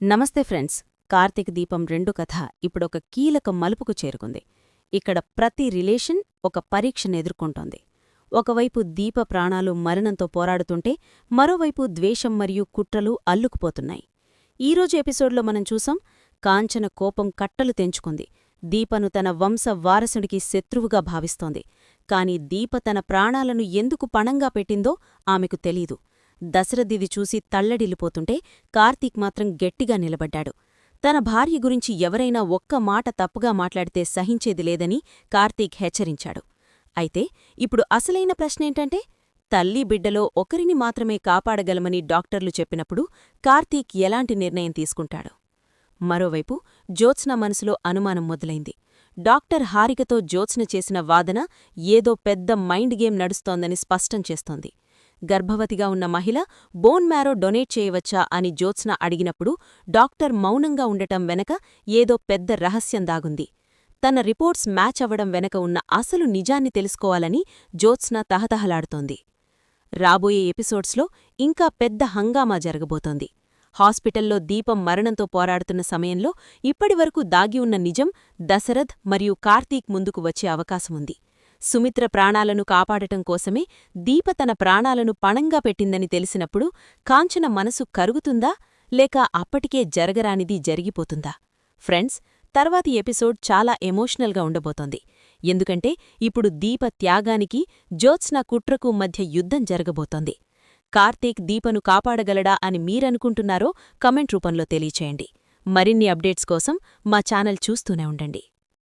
నమస్తే ఫ్రెండ్స్. కార్తీక దీపం 2 కథ ఇప్పుడొక కీలక మలుపుకు చేరుకుంది. ఇక్కడ ప్రతి రిలేషన్ ఒక పరీక్షను ఎదుర్కొంటోంది. ఒకవైపు దీప ప్రాణాలు మరణంతో పోరాడుతుంటే, మరోవైపు ద్వేషం మరియు కుట్రలు అల్లుకుపోతున్నాయి. ఈరోజు ఎపిసోడ్లో మనం చూసాం, కాంచన కోపం కట్టలు తెంచుకుంది. దీపను తన వంశ వారసుడికి శత్రువుగా భావిస్తోంది. కాని దీప తన ప్రాణాలను ఎందుకు పణంగా పెట్టిందో ఆమెకు తెలీదు. దశరథిది చూసి తల్లడిల్లిపోతుంటే కార్తీక్ మాత్రం గట్టిగా నిలబడ్డాడు. తన భార్య గురించి ఎవరైనా ఒక్క మాట తప్పుగా మాట్లాడితే సహించేది లేదని కార్తీక్ హెచ్చరించాడు. అయితే ఇప్పుడు అసలైన ప్రశ్నేంటంటే, తల్లి బిడ్డలో ఒకరిని మాత్రమే కాపాడగలమని డాక్టర్లు చెప్పినప్పుడు కార్తీక్ ఎలాంటి నిర్ణయం తీసుకుంటాడు? మరోవైపు జ్యోత్స్న మనసులో అనుమానం మొదలైంది. డాక్టర్ హారికతో జ్యోత్స్న చేసిన వాదన ఏదో పెద్ద మైండ్ గేమ్ నడుస్తోందని స్పష్టం చేస్తోంది. గర్భవతిగా ఉన్న మహిళ బోన్ మ్యారో డొనేట్ చేయవచ్చా అని జ్యోత్స్న అడిగినప్పుడు డాక్టర్ మౌనంగా ఉండటం వెనక ఏదో పెద్ద రహస్యం దాగుంది. తన రిపోర్ట్స్ మ్యాచ్ అవ్వడం వెనక ఉన్న అసలు నిజాన్ని తెలుసుకోవాలని జ్యోత్స్న తహతహలాడుతోంది. రాబోయే ఎపిసోడ్స్లో ఇంకా పెద్ద హంగామా జరగబోతోంది. హాస్పిటల్లో దీపం మరణంతో పోరాడుతున్న సమయంలో ఇప్పటివరకు దాగి ఉన్న నిజం దశరథ్ మరియు కార్తీక్ ముందుకు వచ్చే అవకాశముంది. సుమిత్ర ప్రాణాలను కాపాడటం కోసమే దీప తన ప్రాణాలను పణంగా పెట్టిందని తెలిసినప్పుడు కాంచన మనసు కరుగుతుందా, లేక అప్పటికే జరగరానిది జరిగిపోతుందా? ఫ్రెండ్స్, తర్వాతి ఎపిసోడ్ చాలా ఎమోషనల్గా ఉండబోతోంది. ఎందుకంటే ఇప్పుడు దీప త్యాగానికి, జ్యోత్స్న కుట్రకు మధ్య యుద్ధం జరగబోతోంది. కార్తీక్ దీపను కాపాడగలడా అని మీరనుకుంటున్నారో కమెంట్ రూపంలో తెలియచేయండి. మరిన్ని అప్డేట్స్ కోసం మా ఛానల్ చూస్తూనే ఉండండి.